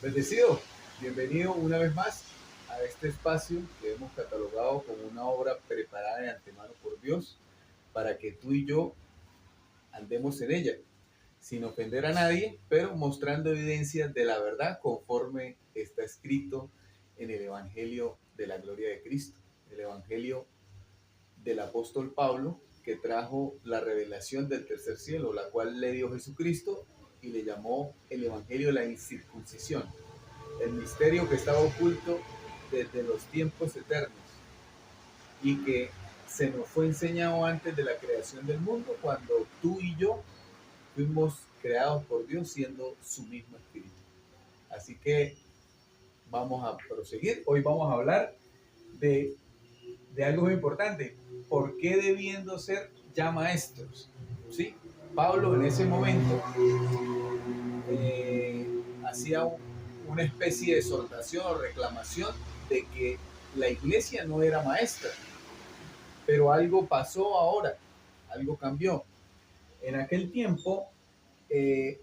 Bendecido, bienvenido una vez más a este espacio que hemos catalogado como una obra preparada de antemano por Dios para que tú y yo andemos en ella, sin ofender a nadie, pero mostrando evidencias de la verdad conforme está escrito en el Evangelio de la Gloria de Cristo, el Evangelio del apóstol Pablo, que trajo la revelación del tercer cielo, la cual le dio Jesucristo y le llamó el Evangelio de la incircuncisión, el misterio que estaba oculto desde los tiempos eternos y que se nos fue enseñado antes de la creación del mundo, cuando tú y yo fuimos creados por Dios siendo su mismo espíritu. Así que vamos a proseguir. Hoy vamos a hablar de, de algo muy importante. ¿Por qué debiendo ser ya maestros? ¿Sí? Pablo en ese momento hacía una especie de exhortación o reclamación de que la iglesia no era maestra, pero algo pasó ahora, algo cambió. En aquel tiempo eh,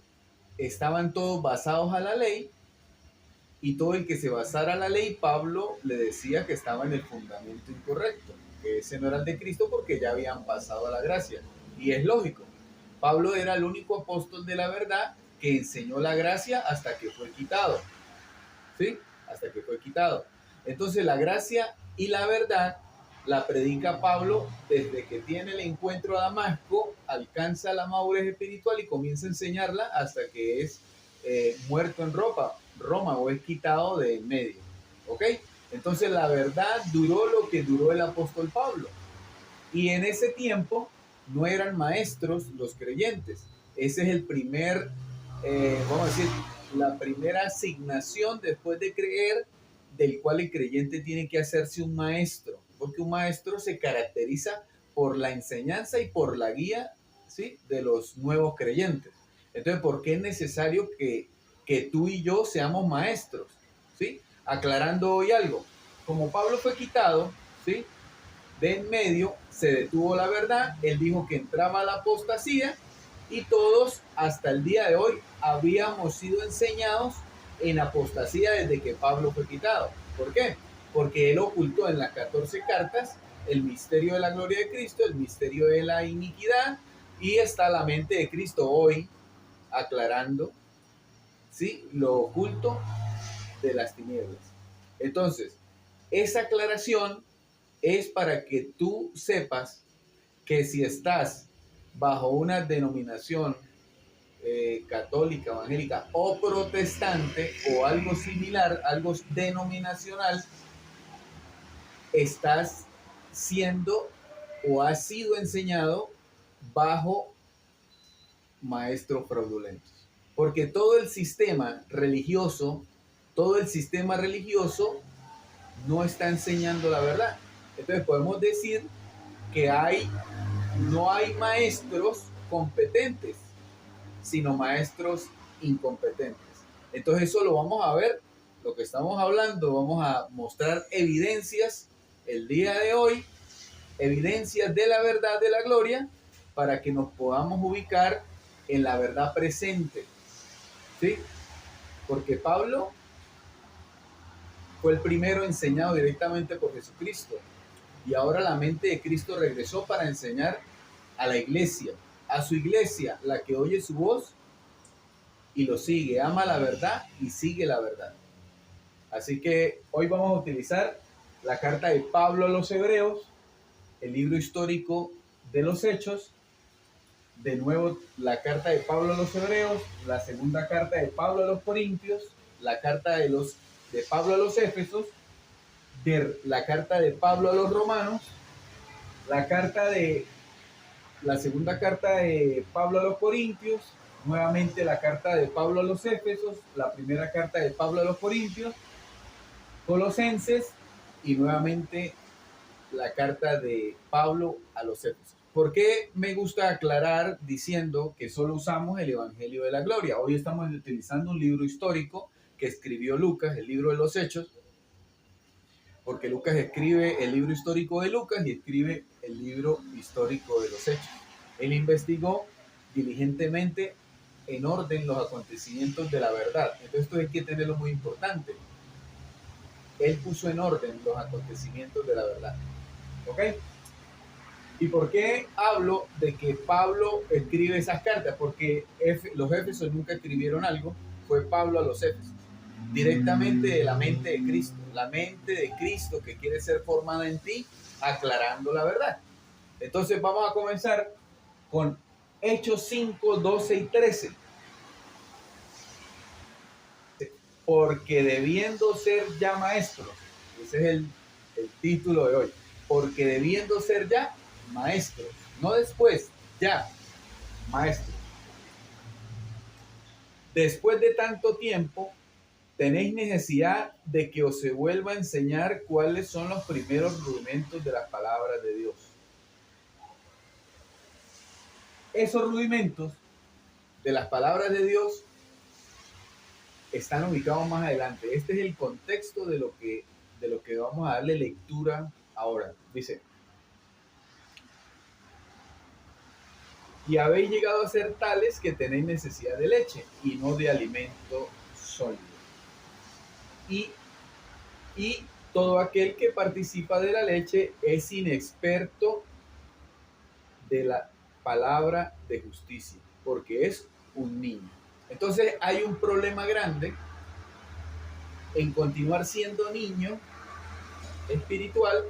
estaban todos basados a la ley y todo el que se basara a la ley, Pablo le decía que estaba en el fundamento incorrecto, que ese no era el de Cristo porque ya habían pasado a la gracia. Y es lógico, Pablo era el único apóstol de la verdad que enseñó la gracia hasta que fue quitado. ¿Sí? Hasta que fue quitado. Entonces la gracia y la verdad la predica Pablo desde que tiene el encuentro a Damasco, alcanza la madurez espiritual y comienza a enseñarla hasta que es muerto en Roma o es quitado de en medio. ¿Ok? Entonces la verdad duró lo que duró el apóstol Pablo. Y en ese tiempo no eran maestros los creyentes. Ese es el primer, vamos a decir, la primera asignación después de creer, del cual el creyente tiene que hacerse un maestro, porque un maestro se caracteriza por la enseñanza y por la guía, ¿sí?, de los nuevos creyentes. Entonces, ¿por qué es necesario que tú y yo seamos maestros? ¿Sí? Aclarando hoy algo. Como Pablo fue quitado, ¿sí?, de en medio, se detuvo la verdad, él dijo que entraba la apostasía y todos hasta el día de hoy habíamos sido enseñados en apostasía desde que Pablo fue quitado. ¿Por qué? Porque él ocultó en las 14 cartas el misterio de la gloria de Cristo, el misterio de la iniquidad, y está la mente de Cristo hoy aclarando, ¿sí?, lo oculto de las tinieblas. Entonces, esa aclaración es para que tú sepas que si estás bajo una denominación católica, evangélica o protestante o algo similar, algo denominacional, estás siendo o has sido enseñado bajo maestros fraudulentos. Porque todo el sistema religioso no está enseñando la verdad. Entonces podemos decir que no hay maestros competentes, sino maestros incompetentes. Entonces eso lo vamos a ver, lo que estamos hablando, vamos a mostrar evidencias el día de hoy, evidencias de la verdad de la gloria, para que nos podamos ubicar en la verdad presente. ¿Sí? Porque Pablo fue el primero enseñado directamente por Jesucristo. Y ahora la mente de Cristo regresó para enseñar a la iglesia, a su iglesia, la que oye su voz y lo sigue, ama la verdad y sigue la verdad. Así que hoy vamos a utilizar la carta de Pablo a los Hebreos, el libro histórico de los Hechos, de nuevo la carta de Pablo a los Hebreos, la segunda carta de Pablo a los Corintios, la carta de Pablo a los Éfesos, la carta de Pablo a los Romanos, la carta de la segunda carta de Pablo a los Corintios, nuevamente la carta de Pablo a los Éfesos, la primera carta de Pablo a los Corintios, Colosenses y nuevamente la carta de Pablo a los Éfesos. ¿Por qué me gusta aclarar diciendo que solo usamos el Evangelio de la Gloria? Hoy estamos utilizando un libro histórico que escribió Lucas, el libro de los Hechos, porque Lucas escribe el libro histórico de Lucas y escribe el libro histórico de los Hechos. Él investigó diligentemente en orden los acontecimientos de la verdad. Entonces esto hay que tenerlo muy importante. Él puso en orden los acontecimientos de la verdad. ¿Ok? ¿Y por qué hablo de que Pablo escribe esas cartas? Porque los Éfesos nunca escribieron algo, fue Pablo a los Éfesos, directamente de la mente de Cristo, la mente de Cristo que quiere ser formada en ti, aclarando la verdad. Entonces vamos a comenzar con Hechos 5, 12 y 13. Porque debiendo ser ya maestros, ese es el título de hoy, porque debiendo ser ya maestros, no después, ya maestros. Después de tanto tiempo, tenéis necesidad de que os se vuelva a enseñar cuáles son los primeros rudimentos de las palabras de Dios. Esos rudimentos de las palabras de Dios están ubicados más adelante. Este es el contexto de lo que vamos a darle lectura ahora. Dice, y habéis llegado a ser tales que tenéis necesidad de leche y no de alimento sólido. Y todo aquel que participa de la leche es inexperto de la palabra de justicia, porque es un niño. Entonces hay un problema grande en continuar siendo niño espiritual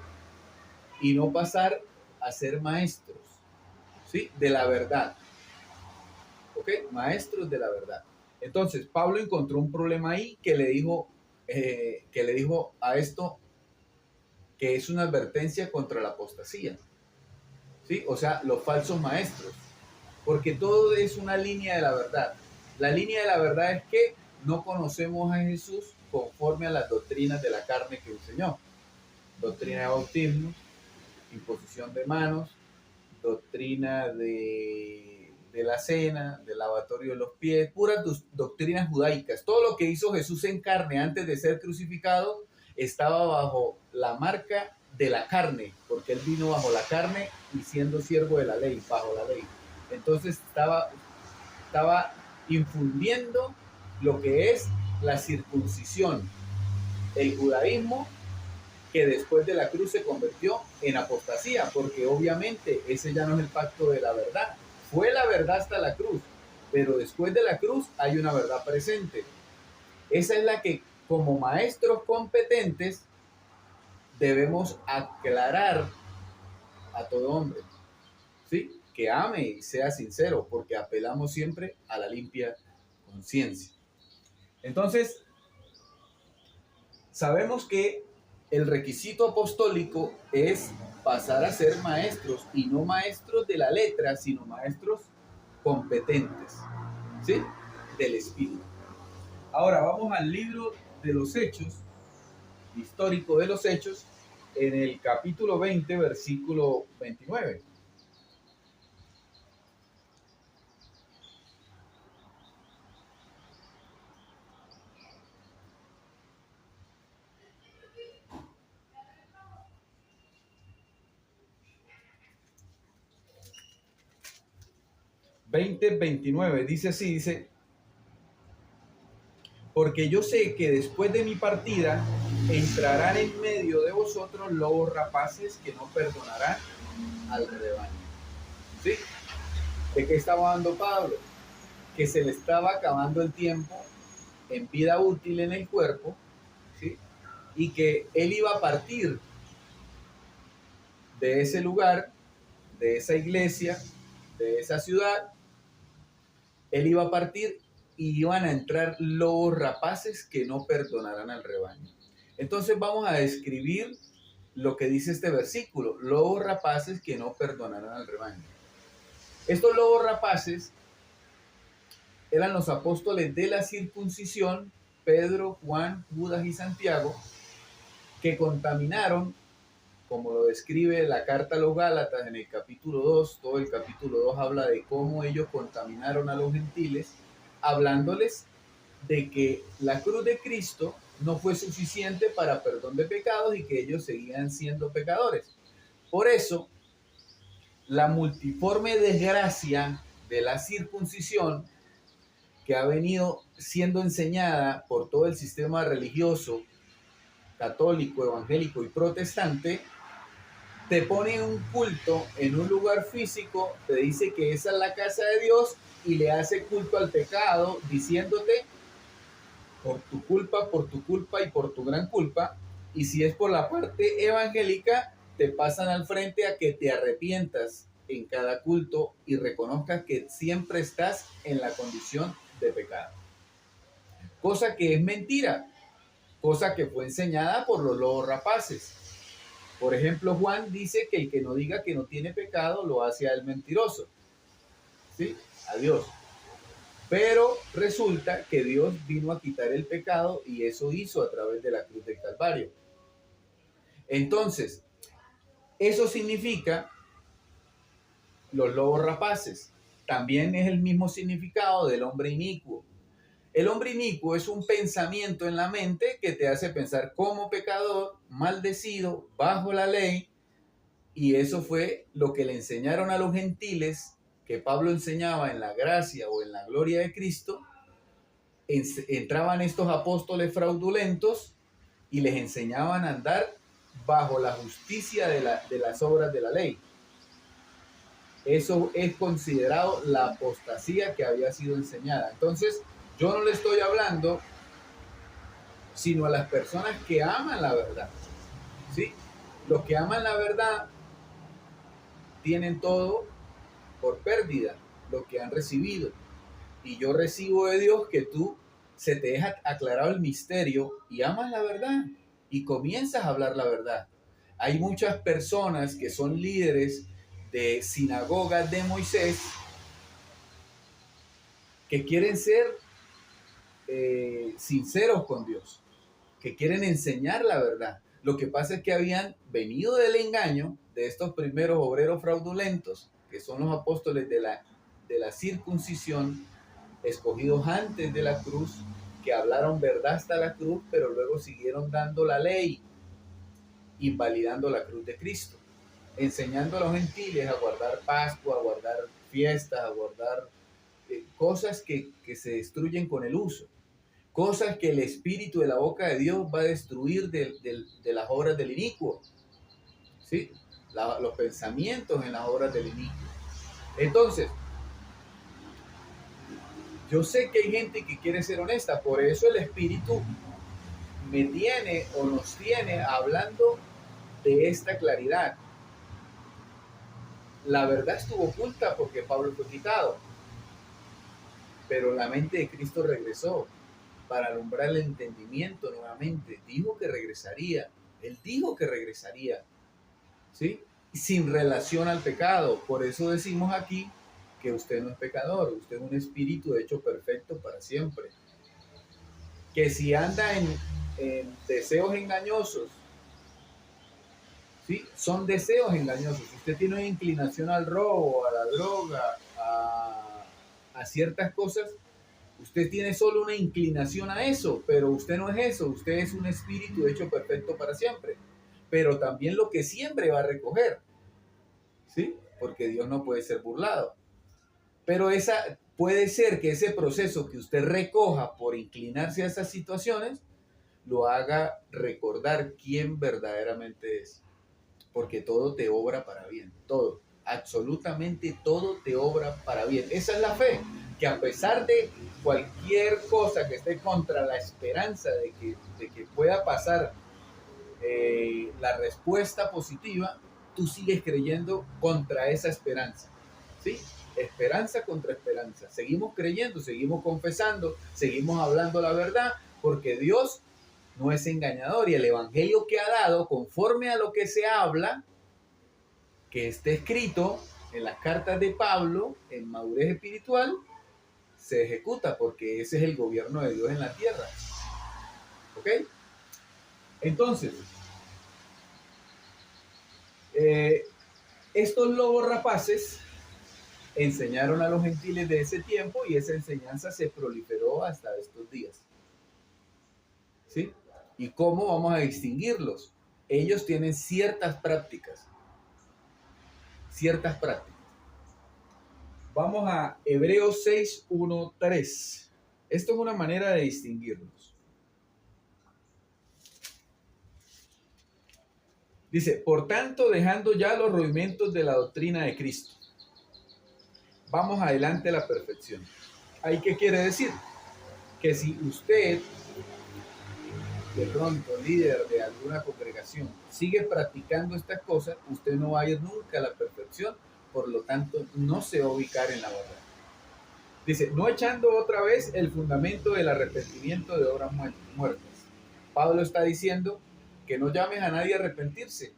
y no pasar a ser maestros, ¿sí? De la verdad. ¿Ok? Maestros de la verdad. Entonces, Pablo encontró un problema ahí que le dijo a esto que es una advertencia contra la apostasía, ¿sí? O sea, los falsos maestros, porque todo es una línea de la verdad. La línea de la verdad es que no conocemos a Jesús conforme a las doctrinas de la carne que enseñó. Doctrina de bautismo, imposición de manos, doctrina de la cena, del lavatorio de los pies, puras doctrinas judaicas. Todo lo que hizo Jesús en carne antes de ser crucificado estaba bajo la marca de la carne, porque él vino bajo la carne y siendo siervo de la ley, bajo la ley. Entonces estaba infundiendo lo que es la circuncisión, el judaísmo, que después de la cruz se convirtió en apostasía, porque obviamente ese ya no es el pacto de la verdad. Fue la verdad hasta la cruz, pero después de la cruz hay una verdad presente. Esa es la que como maestros competentes debemos aclarar a todo hombre, ¿sí? Que ame y sea sincero, porque apelamos siempre a la limpia conciencia. Entonces, sabemos que el requisito apostólico es pasar a ser maestros, y no maestros de la letra, sino maestros competentes, ¿sí? Del Espíritu. Ahora vamos al libro de los Hechos, histórico de los Hechos, en el capítulo 20, versículo 29. Dice así, dice, porque yo sé que después de mi partida entrarán en medio de vosotros lobos rapaces que no perdonarán al rebaño. ¿Sí? ¿De qué estaba hablando Pablo? Que se le estaba acabando el tiempo en vida útil en el cuerpo, ¿sí? Y que él iba a partir de ese lugar, de esa iglesia, de esa ciudad. Él iba a partir y iban a entrar lobos rapaces que no perdonarán al rebaño. Entonces vamos a describir lo que dice este versículo: lobos rapaces que no perdonarán al rebaño. Estos lobos rapaces eran los apóstoles de la circuncisión, Pedro, Juan, Judas y Santiago, que contaminaron, como lo describe la carta a los Gálatas en el capítulo 2. Todo el capítulo 2 habla de cómo ellos contaminaron a los gentiles, hablándoles de que la cruz de Cristo no fue suficiente para perdón de pecados y que ellos seguían siendo pecadores. Por eso, la multiforme desgracia de la circuncisión que ha venido siendo enseñada por todo el sistema religioso, católico, evangélico y protestante, te pone un culto en un lugar físico, te dice que esa es la casa de Dios y le hace culto al pecado, diciéndote por tu culpa y por tu gran culpa. Y si es por la parte evangélica, te pasan al frente a que te arrepientas en cada culto y reconozcas que siempre estás en la condición de pecado. Cosa que es mentira, cosa que fue enseñada por los lobos rapaces. Por ejemplo, Juan dice que el que no diga que no tiene pecado lo hace a él mentiroso. ¿Sí? A Dios. Pero resulta que Dios vino a quitar el pecado y eso hizo a través de la cruz del Calvario. Entonces, eso significa los lobos rapaces. También es el mismo significado del hombre inicuo. El hombre inicuo es un pensamiento en la mente que te hace pensar como pecador, maldecido, bajo la ley, y eso fue lo que le enseñaron a los gentiles, que Pablo enseñaba en la gracia o en la gloria de Cristo. Entraban estos apóstoles fraudulentos y les enseñaban a andar bajo la justicia de las obras de la ley. Eso es considerado la apostasía que había sido enseñada. Entonces, yo no le estoy hablando sino a las personas que aman la verdad. ¿Sí? Los que aman la verdad tienen todo por pérdida, lo que han recibido. Y yo recibo de Dios que tú se te deja aclarado el misterio y amas la verdad y comienzas a hablar la verdad. Hay muchas personas que son líderes de sinagogas de Moisés que quieren ser sinceros con Dios, que quieren enseñar la verdad. Lo que pasa es que habían venido del engaño de estos primeros obreros fraudulentos, que son los apóstoles de la circuncisión, escogidos antes de la cruz, que hablaron verdad hasta la cruz, pero luego siguieron dando la ley, invalidando la cruz de Cristo, enseñando a los gentiles a guardar Pascua, a guardar fiestas, a guardar cosas que se destruyen con el uso, cosas que el Espíritu de la boca de Dios va a destruir de las obras del inicuo, ¿sí? Los pensamientos en las obras del inicuo. Entonces, yo sé que hay gente que quiere ser honesta, por eso el Espíritu me tiene o nos tiene hablando de esta claridad. La verdad estuvo oculta porque Pablo fue quitado, pero la mente de Cristo regresó para alumbrar el entendimiento nuevamente. Dijo que regresaría, él dijo que regresaría, ¿sí? Sin relación al pecado. Por eso decimos aquí que usted no es pecador, usted es un espíritu hecho perfecto para siempre. Que si anda en deseos engañosos, ¿sí? Son deseos engañosos. Si usted tiene una inclinación al robo, a la droga, a ciertas cosas, usted tiene solo una inclinación a eso, pero usted no es eso. Usted es un espíritu hecho perfecto para siempre. Pero también lo que siempre va a recoger, ¿sí? Porque Dios no puede ser burlado. Pero puede ser que ese proceso que usted recoja por inclinarse a esas situaciones lo haga recordar quién verdaderamente es. Porque todo te obra para bien, todo, absolutamente todo te obra para bien. Esa es la fe, que a pesar de cualquier cosa que esté contra la esperanza de que pueda pasar la respuesta positiva, tú sigues creyendo contra esa esperanza, ¿sí? Esperanza contra esperanza. Seguimos creyendo, seguimos confesando, seguimos hablando la verdad, porque Dios no es engañador y el evangelio que ha dado, conforme a lo que se habla, que esté escrito en las cartas de Pablo, en madurez espiritual, se ejecuta, porque ese es el gobierno de Dios en la tierra. ¿Ok? Entonces, estos lobos rapaces enseñaron a los gentiles de ese tiempo y esa enseñanza se proliferó hasta estos días. ¿Sí? ¿Y cómo vamos a distinguirlos? Ellos tienen ciertas prácticas. Vamos a Hebreos 6, 1, 3. Esto es una manera de distinguirlos. Dice, por tanto, dejando ya los rudimentos de la doctrina de Cristo, vamos adelante a la perfección. ¿Ahí qué quiere decir? Que si usted, de pronto, líder de alguna congregación, sigue practicando estas cosas, usted no va a ir nunca a la perfección, por lo tanto, no se va a ubicar en la verdad. Dice, no echando otra vez el fundamento del arrepentimiento de obras muertas. Pablo está diciendo que no llames a nadie a arrepentirse,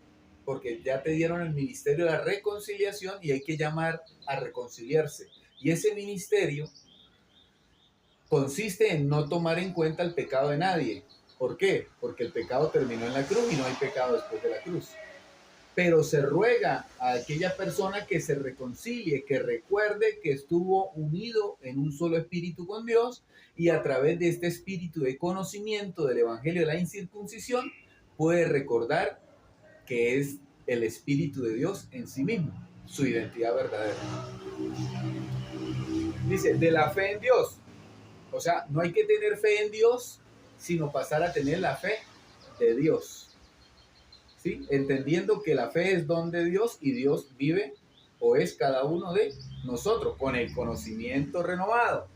porque ya te dieron el ministerio de la reconciliación y hay que llamar a reconciliarse. Y ese ministerio consiste en no tomar en cuenta el pecado de nadie. ¿Por qué? Porque el pecado terminó en la cruz y no hay pecado después de la cruz. Pero se ruega a aquella persona que se reconcilie, que recuerde que estuvo unido en un solo espíritu con Dios y a través de este espíritu de conocimiento del evangelio de la incircuncisión puede recordar que es el espíritu de Dios en sí mismo, su identidad verdadera. Dice, de la fe en Dios. O sea, no hay que tener fe en Dios, sino pasar a tener la fe de Dios. ¿Sí? Entendiendo que la fe es don de Dios y Dios vive o es cada uno de nosotros con el conocimiento renovado,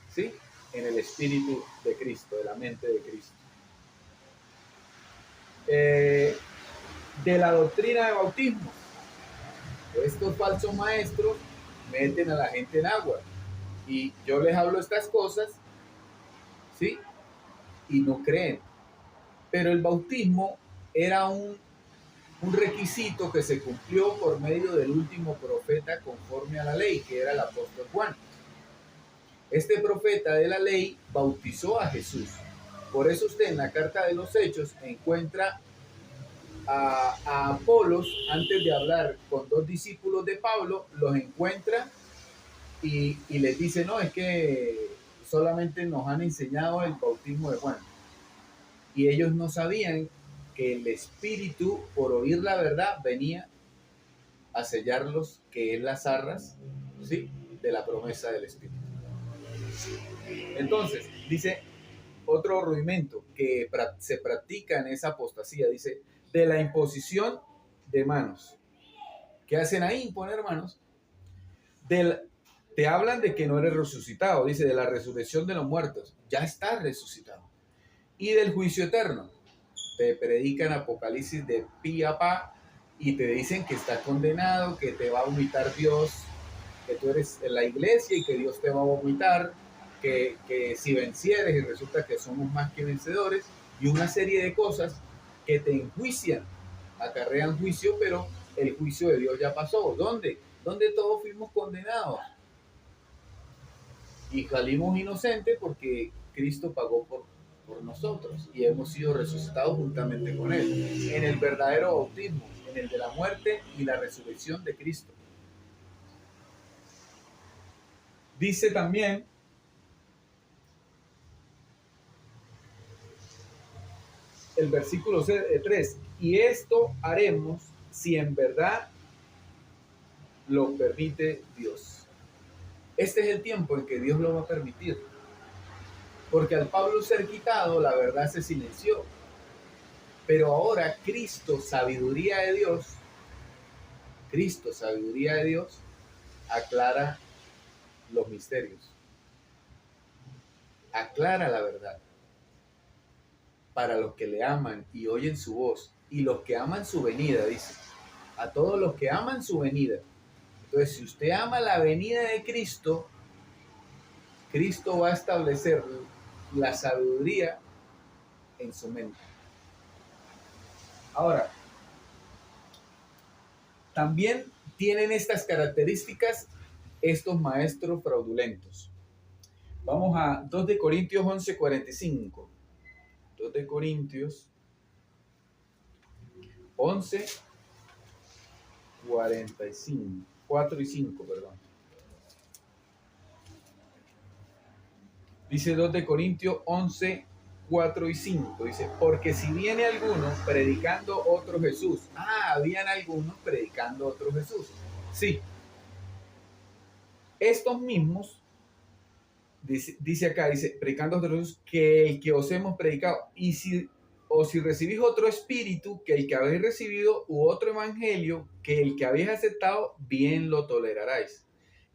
¿sí? En el espíritu de Cristo, de la mente de Cristo. De la doctrina de bautismo. Estos falsos maestros meten a la gente en agua y yo les hablo estas cosas, ¿sí? Y no creen. Pero el bautismo era un requisito que se cumplió por medio del último profeta conforme a la ley, que era el apóstol Juan. Este profeta de la ley bautizó a Jesús. Por eso usted en la carta de los Hechos encuentra a Apolos, antes de hablar con dos discípulos de Pablo, los encuentra y les dice, no, es que solamente nos han enseñado el bautismo de Juan. Y ellos no sabían que el Espíritu, por oír la verdad, venía a sellarlos, que es las arras, ¿sí?, de la promesa del Espíritu. Entonces, dice otro rudimento que se practica en esa apostasía, dice, de la imposición de manos. ¿Qué hacen ahí? Imponer manos. Te hablan de que no eres resucitado, dice, de la resurrección de los muertos. Ya estás resucitado. Y del juicio eterno. Te predican Apocalipsis de pi a pa y te dicen que estás condenado, que te va a vomitar Dios, que tú eres en la iglesia y que Dios te va a vomitar, que si vencieres y resulta que somos más que vencedores, y una serie de cosas que te enjuician, acarrean juicio, pero el juicio de Dios ya pasó. ¿Dónde? Donde todos fuimos condenados y salimos inocentes porque Cristo pagó por nosotros y hemos sido resucitados juntamente con Él en el verdadero bautismo, en el de la muerte y la resurrección de Cristo. Dice también el versículo 3, y esto haremos si en verdad lo permite Dios. Este es el tiempo en que Dios lo va a permitir, porque al Pablo ser quitado, la verdad se silenció. Pero ahora Cristo, sabiduría de Dios, aclara los misterios, aclara la verdad para los que le aman y oyen su voz, y los que aman su venida, dice, a todos los que aman su venida. Entonces, si usted ama la venida de Cristo, Cristo va a establecer la sabiduría en su mente. Ahora, también tienen estas características estos maestros fraudulentos. Vamos a 2 de Corintios 11:45. 2 de Corintios 11:45. 4 y 5, perdón. Dice 2 de Corintios 11:4 y 5. Dice, porque si viene alguno predicando otro Jesús. Habían algunos predicando otro Jesús. Sí. Estos mismos dice acá, dice, predicando otro Jesús que el que os hemos predicado, o si recibís otro espíritu que el que habéis recibido, u otro evangelio que el que habéis aceptado, bien lo toleraráis.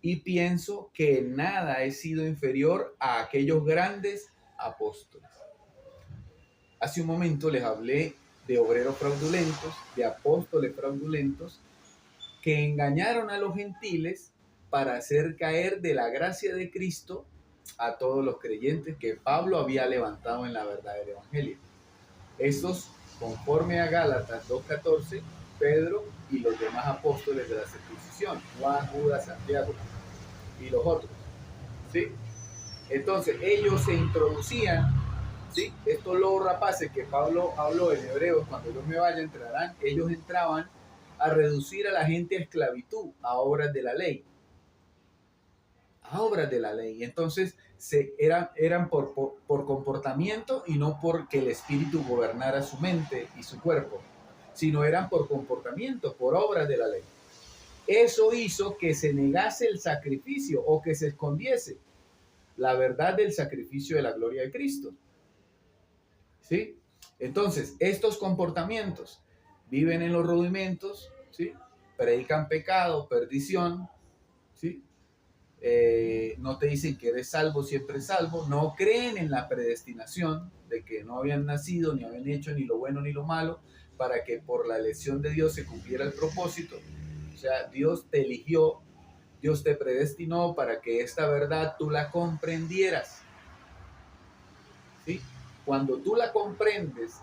Y pienso que nada he sido inferior a aquellos grandes apóstoles. Hace un momento les hablé de obreros fraudulentos, de apóstoles fraudulentos, que engañaron a los gentiles para hacer caer de la gracia de Cristo a todos los creyentes que Pablo había levantado en la verdad del Evangelio. Estos, conforme a Gálatas 2:14, Pedro y los demás apóstoles de la circuncisión, Juan, Judas, Santiago y los otros, ¿sí? Entonces ellos se introducían, ¿sí? Estos lobos rapaces que Pablo habló en Hebreos, cuando yo me vaya entrarán, ellos entraban a reducir a la gente a esclavitud, a obras de la ley. A obras de la ley. Entonces eran por comportamiento y no porque el espíritu gobernara su mente y su cuerpo, sino eran por comportamiento, por obras de la ley. Eso hizo que se negase el sacrificio o que se escondiese la verdad del sacrificio de la gloria de Cristo. ¿Sí? Entonces, estos comportamientos viven en los rudimentos, ¿sí? Predican pecado, perdición, ¿sí? No te dicen que eres salvo, siempre salvo, no creen en la predestinación de que no habían nacido, ni habían hecho ni lo bueno ni lo malo, para que por la elección de Dios se cumpliera el propósito. O sea, Dios te eligió, Dios te predestinó para que esta verdad tú la comprendieras. ¿Sí? Cuando tú la comprendes,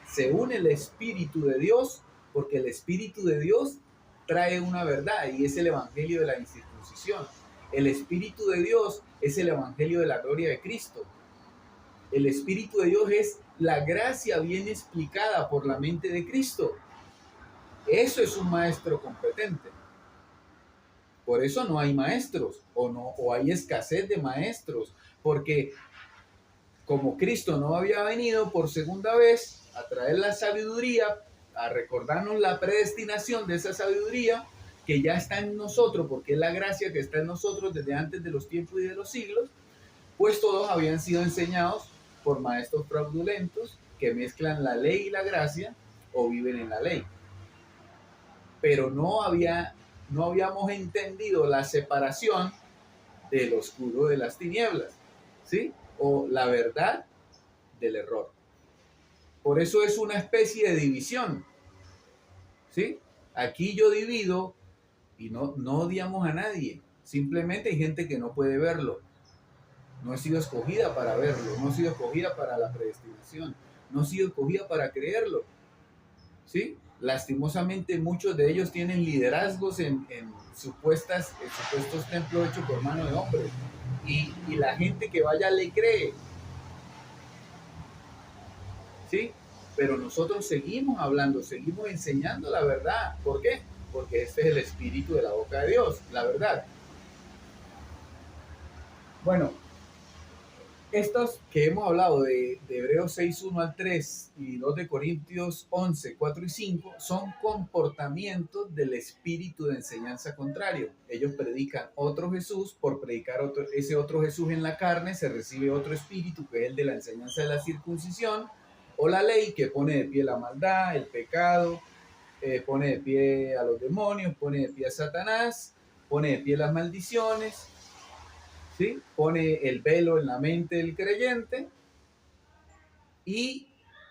se une el Espíritu de Dios, porque el Espíritu de Dios trae una verdad y es el Evangelio de la incircuncisión. El Espíritu de Dios es el Evangelio de la gloria de Cristo. El Espíritu de Dios es la gracia bien explicada por la mente de Cristo. Eso es un maestro competente. Por eso no hay maestros o hay escasez de maestros, porque como Cristo no había venido por segunda vez a traer la sabiduría, a recordarnos la predestinación de esa sabiduría que ya está en nosotros, porque es la gracia que está en nosotros desde antes de los tiempos y de los siglos, pues todos habían sido enseñados por maestros fraudulentos que mezclan la ley y la gracia o viven en la ley. Pero no habíamos entendido la separación del oscuro de las tinieblas, ¿sí? O la verdad del error. Por eso es una especie de división, ¿sí? Aquí yo divido y no odiamos a nadie. Simplemente hay gente que no puede verlo. No ha sido escogida para verlo, no ha sido escogida para la predestinación, no ha sido escogida para creerlo, ¿sí? Lastimosamente muchos de ellos tienen liderazgos en supuestos templos hechos por mano de hombres y la gente que vaya le cree, ¿sí? Pero nosotros seguimos hablando, seguimos enseñando la verdad. ¿Por qué? Porque este es el espíritu de la boca de Dios, la verdad. Bueno, estos que hemos hablado de Hebreos 6, 1 al 3 y 2 de Corintios 11, 4 y 5 son comportamientos del espíritu de enseñanza contrario. Ellos predican otro Jesús, por predicar ese otro Jesús en la carne se recibe otro espíritu que es el de la enseñanza de la circuncisión o la ley que pone de pie la maldad, el pecado, pone de pie a los demonios, pone de pie a Satanás, pone de pie las maldiciones, ¿sí? Pone el velo en la mente del creyente y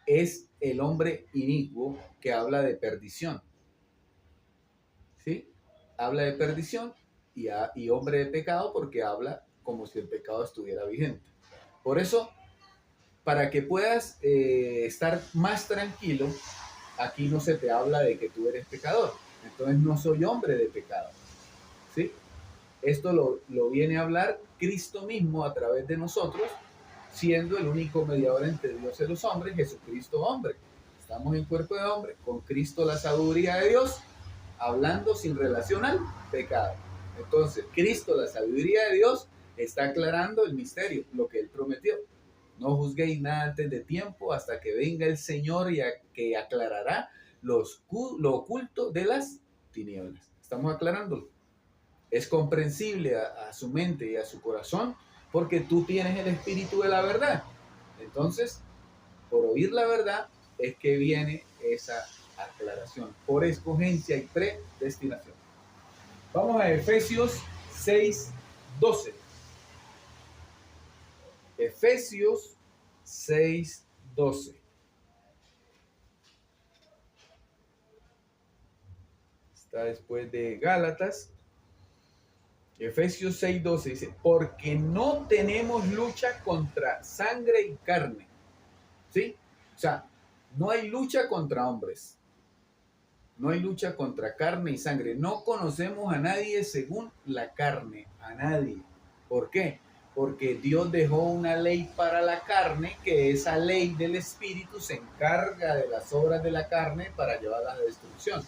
es el hombre inicuo que habla de perdición, ¿sí? Habla de perdición y hombre de pecado porque habla como si el pecado estuviera vigente. Por eso, para que puedas estar más tranquilo, aquí no se te habla de que tú eres pecador. Entonces no soy hombre de pecado, ¿sí? Esto lo viene a hablar Cristo mismo a través de nosotros, siendo el único mediador entre Dios y los hombres, Jesucristo hombre. Estamos en cuerpo de hombre, con Cristo la sabiduría de Dios, hablando sin relación al pecado. Entonces, Cristo, la sabiduría de Dios, está aclarando el misterio, lo que Él prometió. No juzguéis nada antes de tiempo hasta que venga el Señor y que aclarará lo oculto de las tinieblas. Estamos aclarándolo. Es comprensible a su mente y a su corazón porque tú tienes el espíritu de la verdad. Entonces, por oír la verdad es que viene esa aclaración, por escogencia y predestinación. Vamos a Efesios 6:12. Efesios 6:12. Está después de Gálatas. Efesios 6:12 dice, porque no tenemos lucha contra sangre y carne. ¿Sí? O sea, no hay lucha contra hombres. No hay lucha contra carne y sangre. No conocemos a nadie según la carne. A nadie. ¿Por qué? Porque Dios dejó una ley para la carne, que esa ley del Espíritu se encarga de las obras de la carne para llevarlas a la destrucción.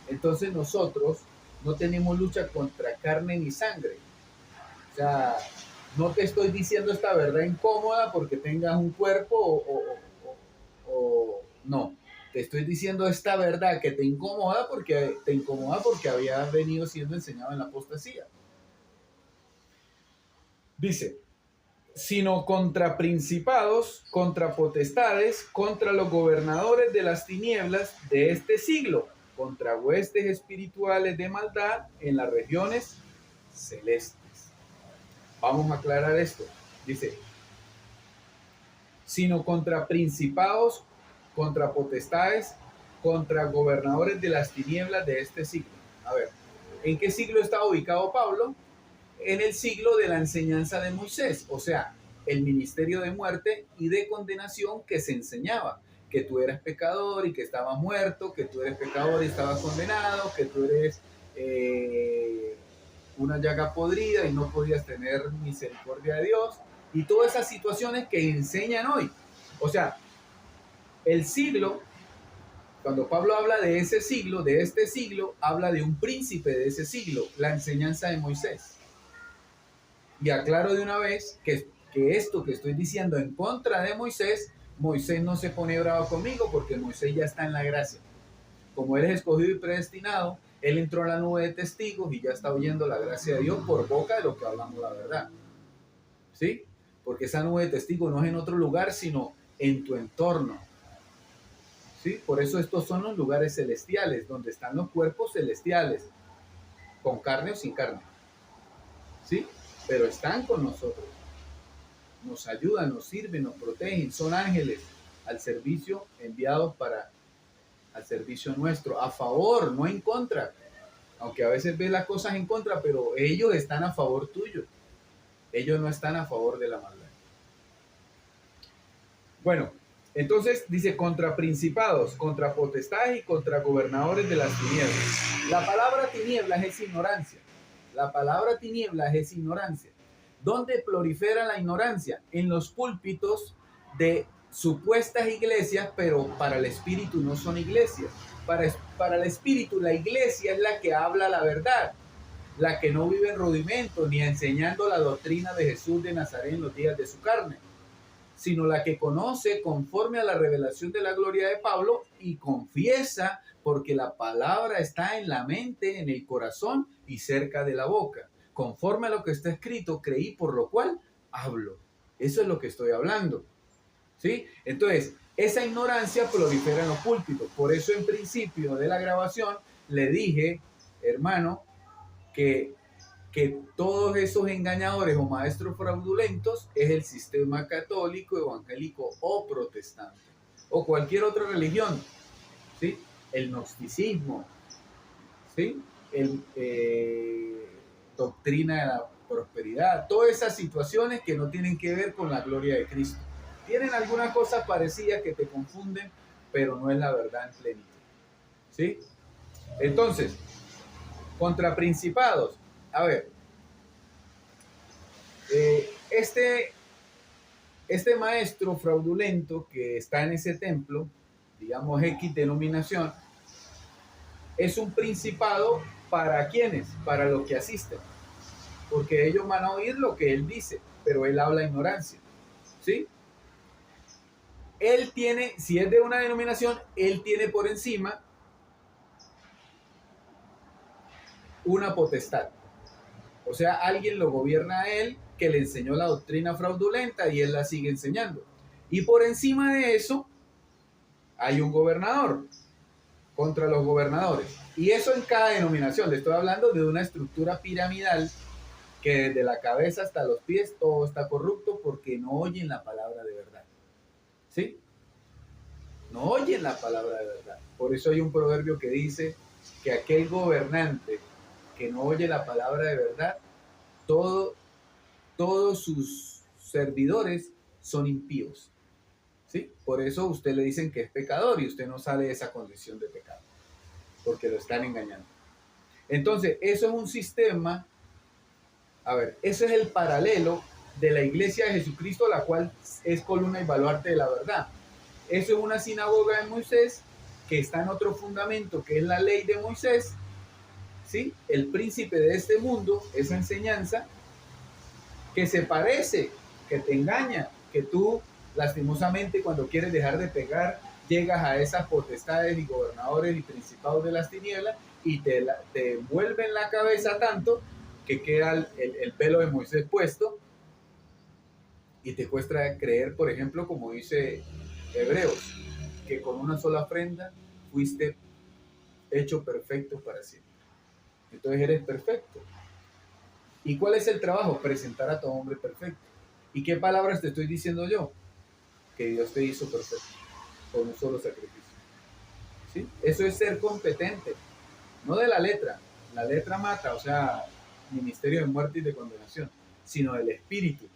Entonces nosotros no tenemos lucha contra carne ni sangre. O sea, no te estoy diciendo esta verdad incómoda porque tengas un cuerpo o no. Te estoy diciendo esta verdad que te incomoda porque había venido siendo enseñado en la apostasía. Dice, sino contra principados, contra potestades, contra los gobernadores de las tinieblas de este siglo, contra huestes espirituales de maldad en las regiones celestes. Vamos a aclarar esto. Dice, sino contra principados, contra potestades, contra gobernadores de las tinieblas de este siglo. A ver, ¿en qué siglo está ubicado Pablo? En el siglo de la enseñanza de Moisés, o sea, el ministerio de muerte y de condenación que se enseñaba, que tú eras pecador y que estabas muerto, que tú eres pecador y estabas condenado, que tú eres una llaga podrida y no podías tener misericordia de Dios, y todas esas situaciones que enseñan hoy. O sea, el siglo, cuando Pablo habla de ese siglo, de este siglo, habla de un príncipe de ese siglo, la enseñanza de Moisés. Y aclaro de una vez que esto que estoy diciendo en contra de Moisés, Moisés no se pone bravo conmigo porque Moisés ya está en la gracia. Como él es escogido y predestinado, él entró a la nube de testigos y ya está oyendo la gracia de Dios por boca de lo que hablamos la verdad. ¿Sí? Porque esa nube de testigos no es en otro lugar, sino en tu entorno. ¿Sí? Por eso estos son los lugares celestiales, donde están los cuerpos celestiales, con carne o sin carne. ¿Sí? Pero están con nosotros. Nos ayudan, nos sirven, nos protegen, son ángeles al servicio, enviados al servicio nuestro, a favor, no en contra. Aunque a veces ves las cosas en contra, pero ellos están a favor tuyo. Ellos no están a favor de la maldad. Bueno, entonces dice contra principados, contra potestades y contra gobernadores de las tinieblas. La palabra tinieblas es ignorancia. La palabra tinieblas es ignorancia. ¿Dónde prolifera la ignorancia? En los púlpitos de supuestas iglesias, pero para el espíritu no son iglesias. Para el espíritu la iglesia es la que habla la verdad, la que no vive en rudimentos ni enseñando la doctrina de Jesús de Nazaret en los días de su carne, sino la que conoce conforme a la revelación de la gloria de Pablo y confiesa, porque la palabra está en la mente, en el corazón y cerca de la boca. Conforme a lo que está escrito, creí, por lo cual hablo. Eso es lo que estoy hablando. ¿Sí? Entonces, esa ignorancia prolifera en los púlpitos. Por eso, en principio de la grabación, le dije, hermano, que todos esos engañadores o maestros fraudulentos es el sistema católico, evangélico o protestante, o cualquier otra religión, ¿sí? El gnosticismo, ¿sí? Doctrina de la prosperidad, todas esas situaciones que no tienen que ver con la gloria de Cristo. Tienen algunas cosas parecidas que te confunden, pero no es la verdad en plenitud, ¿sí? Entonces, contra principados, a ver, este maestro fraudulento que está en ese templo, digamos X denominación, es un principado para quienes, para los que asisten, porque ellos van a oír lo que él dice, pero él habla ignorancia, ¿sí? Él tiene, si es de una denominación, él tiene por encima una potestad. O sea, alguien lo gobierna a él que le enseñó la doctrina fraudulenta y él la sigue enseñando. Y por encima de eso hay un gobernador contra los gobernadores. Y eso en cada denominación. Le estoy hablando de una estructura piramidal que desde la cabeza hasta los pies todo está corrupto porque no oyen la palabra de verdad. ¿Sí? No oyen la palabra de verdad. Por eso hay un proverbio que dice que aquel gobernante que no oye la palabra de verdad, todos sus servidores son impíos. ¿Sí? Por eso usted le dicen que es pecador y usted no sale de esa condición de pecado, porque lo están engañando. Entonces, eso es un sistema, eso es el paralelo de la iglesia de Jesucristo, la cual es columna y baluarte de la verdad. Eso es una sinagoga de Moisés que está en otro fundamento, que es la ley de Moisés, ¿sí? El príncipe de este mundo, esa enseñanza, que se parece, que te engaña, que tú lastimosamente cuando quieres dejar de pegar, llegas a esas potestades y gobernadores y principados de las tinieblas y te envuelven la cabeza tanto que queda el pelo de Moisés puesto y te cuesta creer, por ejemplo, como dice Hebreos, que con una sola ofrenda fuiste hecho perfecto para siempre. Entonces eres perfecto. ¿Y cuál es el trabajo? Presentar a todo hombre perfecto. ¿Y qué palabras te estoy diciendo yo? Que Dios te hizo perfecto con un solo sacrificio. ¿Sí? Eso es ser competente, no de la letra. La letra mata, o sea, ministerio de muerte y de condenación, sino del espíritu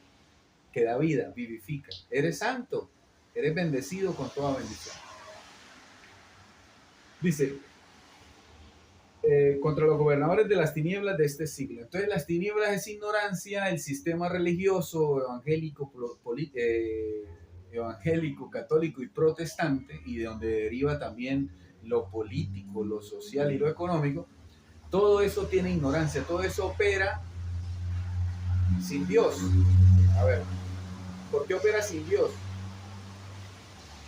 que da vida, vivifica. Eres santo, eres bendecido con toda bendición. Dice, contra los gobernadores de las tinieblas de este siglo. Entonces las tinieblas es ignorancia, el sistema religioso evangélico, evangélico, católico y protestante, y de donde deriva también lo político, lo social y lo económico. Todo eso tiene ignorancia, todo eso opera sin Dios. A ver, ¿por qué opera sin Dios?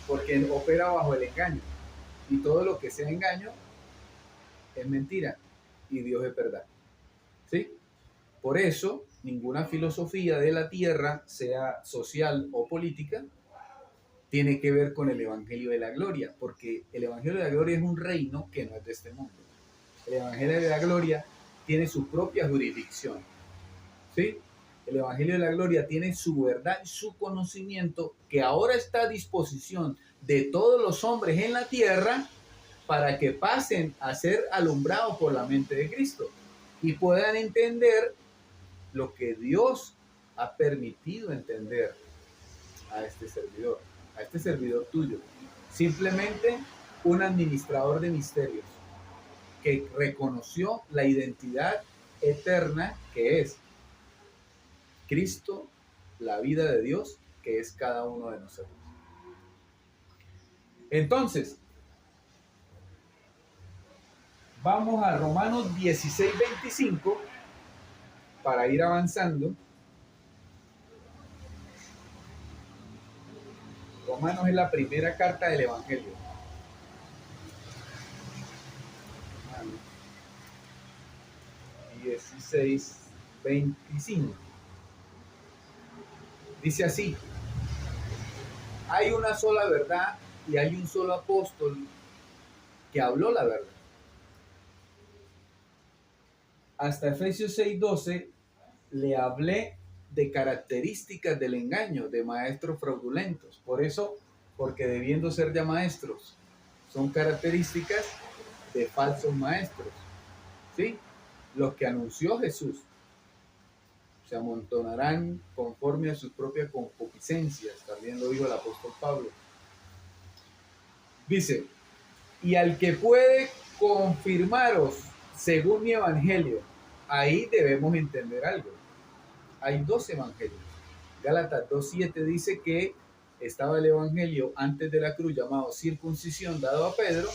Porque opera bajo el engaño, y todo lo que sea engaño es mentira y Dios es verdad. ¿Sí? Por eso, ninguna filosofía de la tierra, sea social o política, tiene que ver con el Evangelio de la Gloria, porque el Evangelio de la Gloria es un reino que no es de este mundo. El Evangelio de la Gloria tiene su propia jurisdicción. ¿Sí? El Evangelio de la Gloria tiene su verdad y su conocimiento que ahora está a disposición de todos los hombres en la tierra para que pasen a ser alumbrados por la mente de Cristo y puedan entender lo que Dios ha permitido entender a este servidor tuyo. Simplemente un administrador de misterios que reconoció la identidad eterna que es Cristo, la vida de Dios, que es cada uno de nosotros. Entonces, vamos a Romanos 16:25 para ir avanzando. Romanos es la primera carta del Evangelio. 16:25. Dice así: hay una sola verdad y hay un solo apóstol que habló la verdad. Hasta Efesios 6:12 le hablé de características del engaño, de maestros fraudulentos. Por eso, porque debiendo ser ya maestros, son características de falsos maestros. ¿Sí? Los que anunció Jesús se amontonarán conforme a sus propias concupiscencias. También lo dijo el apóstol Pablo. Dice, y al que puede confirmaros según mi evangelio. Ahí debemos entender algo. Hay dos evangelios. Gálatas 2:7 dice que estaba el evangelio antes de la cruz llamado circuncisión dado a Pedro,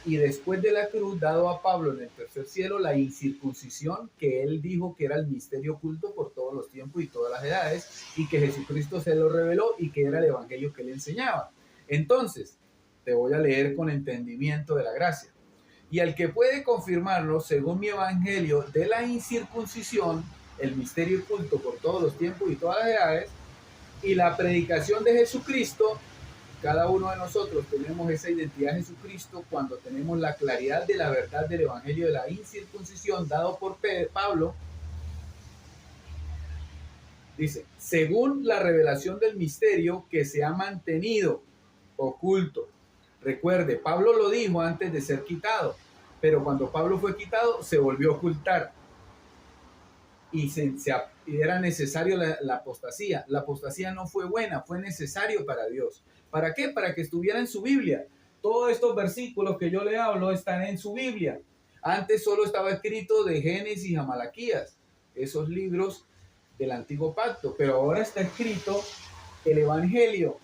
y después de la cruz dado a Pablo en el tercer cielo, la incircuncisión, que él dijo que era el misterio oculto por todos los tiempos y todas las edades, y que Jesucristo se lo reveló y que era el evangelio que él enseñaba. Entonces, te voy a leer con entendimiento de la gracia. Y al que puede confirmarlo, según mi evangelio de la incircuncisión, el misterio oculto por todos los tiempos y todas las edades, y la predicación de Jesucristo. Cada uno de nosotros tenemos esa identidad de Jesucristo cuando tenemos la claridad de la verdad del Evangelio de la incircuncisión dado por Pablo. Dice, según la revelación del misterio que se ha mantenido oculto. Recuerde, Pablo lo dijo antes de ser quitado, pero cuando Pablo fue quitado se volvió a ocultar y era necesario la apostasía. La apostasía no fue buena, fue necesario para Dios. ¿Para qué? Para que estuviera en su Biblia. Todos estos versículos que yo le hablo están en su Biblia. Antes solo estaba escrito de Génesis a Malaquías, esos libros del Antiguo Pacto, pero ahora está escrito el Evangelio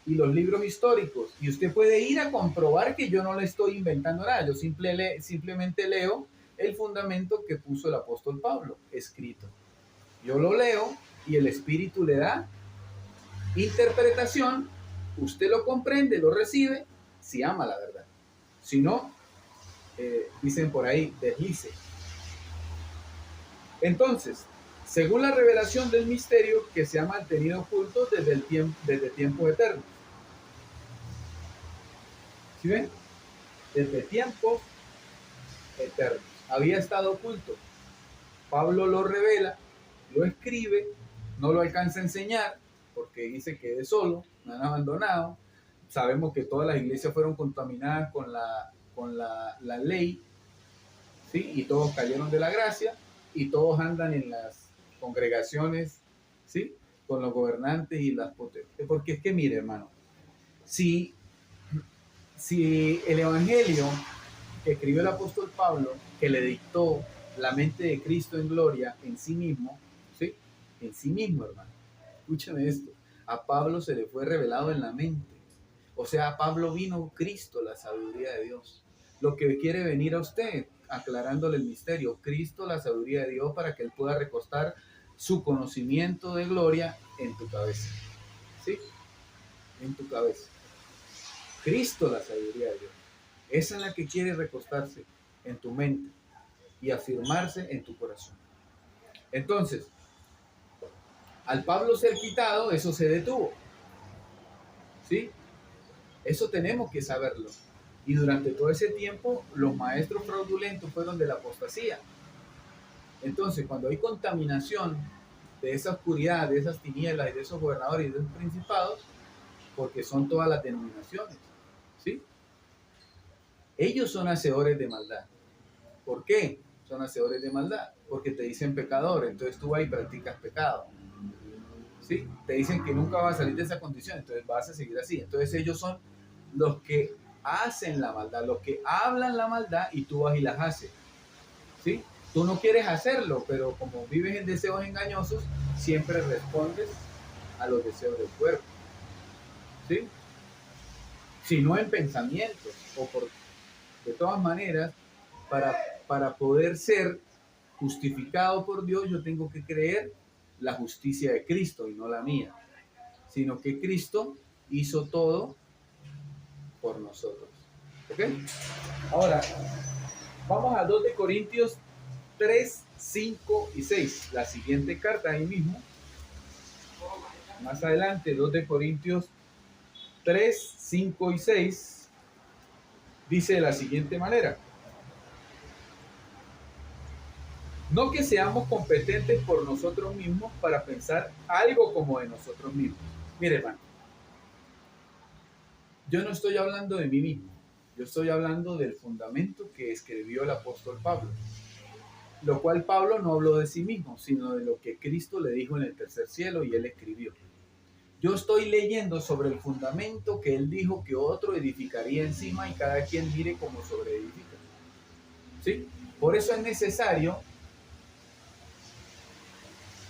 y los libros históricos, y usted puede ir a comprobar que yo no le estoy inventando nada, yo simplemente leo el fundamento que puso el apóstol Pablo escrito. Yo lo leo y el Espíritu le da interpretación, usted lo comprende, lo recibe, si ama la verdad. Si no, dicen por ahí, deslice. Entonces, según la revelación del misterio que se ha mantenido oculto desde tiempos eternos. ¿Sí ven? Desde tiempos eternos. Había estado oculto. Pablo lo revela, lo escribe, no lo alcanza a enseñar porque dice que es solo, me han abandonado. Sabemos que todas las iglesias fueron contaminadas con la ley, ¿sí? Y todos cayeron de la gracia y todos andan en las congregaciones, ¿sí? Con los gobernantes y las potestades. Porque es que mire, hermano, si el evangelio que escribió el apóstol Pablo, que le dictó la mente de Cristo en gloria en sí mismo, ¿sí? En sí mismo, hermano. Escúchame esto. A Pablo se le fue revelado en la mente. O sea, a Pablo vino Cristo, la sabiduría de Dios. Lo que quiere venir a usted, aclarándole el misterio. Cristo, la sabiduría de Dios, para que él pueda recostar su conocimiento de gloria en tu cabeza. ¿Sí? En tu cabeza. Cristo, la sabiduría de Dios. Esa es la que quiere recostarse en tu mente y afirmarse en tu corazón. Entonces, al Pablo ser quitado, eso se detuvo. ¿Sí? Eso tenemos que saberlo. Y durante todo ese tiempo, los maestros fraudulentos fueron de la apostasía. Entonces, cuando hay contaminación de esa oscuridad, de esas tinieblas y de esos gobernadores y de esos principados, porque son todas las denominaciones, ¿sí? Ellos son hacedores de maldad. ¿Por qué son hacedores de maldad? Porque te dicen pecador, entonces tú vas y practicas pecado. ¿Sí? Te dicen que nunca vas a salir de esa condición, entonces vas a seguir así. Entonces ellos son los que hacen la maldad, los que hablan la maldad y tú vas y las haces. ¿Sí? Tú no quieres hacerlo, pero como vives en deseos engañosos, siempre respondes a los deseos del cuerpo. ¿Sí? Si no en pensamientos de todas maneras, para poder ser justificado por Dios, yo tengo que creer la justicia de Cristo y no la mía, sino que Cristo hizo todo por nosotros. ¿Ok? Ahora, vamos a 2 de Corintios 3, 5 y 6. La siguiente carta ahí mismo. Más adelante, 2 de Corintios 3, 5 y 6. Dice de la siguiente manera. No que seamos competentes por nosotros mismos para pensar algo como de nosotros mismos. Mire, hermano, yo no estoy hablando de mí mismo. Yo estoy hablando del fundamento que escribió el apóstol Pablo. Lo cual Pablo no habló de sí mismo, sino de lo que Cristo le dijo en el tercer cielo y él escribió. Yo estoy leyendo sobre el fundamento que él dijo que otro edificaría encima y cada quien mire cómo sobreedifica. ¿Sí? Por eso es necesario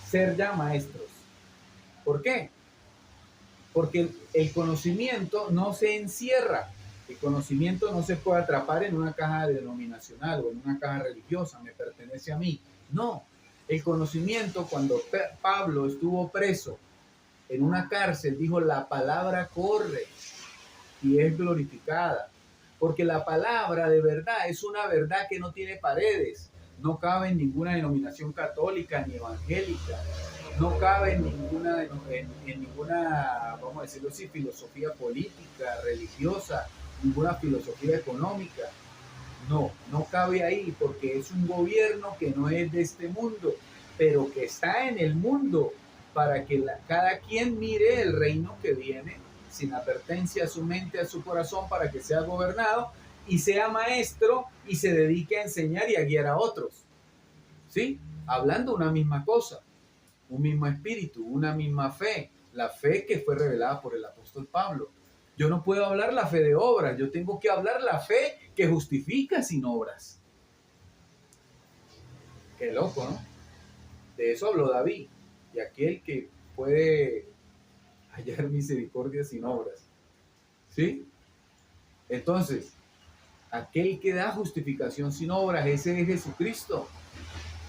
ser ya maestros. ¿Por qué? Porque el conocimiento no se encierra. El conocimiento no se puede atrapar en una caja denominacional o en una caja religiosa, me pertenece a mí. No, el conocimiento, cuando Pablo estuvo preso en una cárcel, dijo: la palabra corre y es glorificada. Porque la palabra de verdad es una verdad que no tiene paredes. no cabe en ninguna denominación católica ni evangélica, no cabe en ninguna, vamos a decirlo así, filosofía política, religiosa, ninguna filosofía económica. No, no cabe ahí porque es un gobierno que no es de este mundo, pero que está en el mundo para que cada quien mire el reino que viene sin advertencia a su mente, a su corazón, para que sea gobernado y sea maestro y se dedique a enseñar y a guiar a otros. ¿Sí? Hablando una misma cosa, un mismo espíritu, una misma fe, la fe que fue revelada por el apóstol Pablo. Yo no puedo hablar la fe de obras, yo tengo que hablar la fe que justifica sin obras. Qué loco, ¿no? De eso habló David, y aquel que puede hallar misericordia sin obras. ¿Sí? Entonces, aquel que da justificación sin obras, ese es Jesucristo.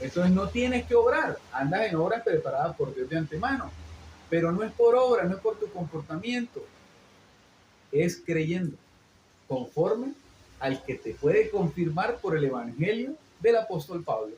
Entonces no tienes que obrar, andas en obras preparadas por Dios de antemano, pero no es por obra, no es por tu comportamiento, es creyendo, conforme al que te puede confirmar por el Evangelio del apóstol Pablo.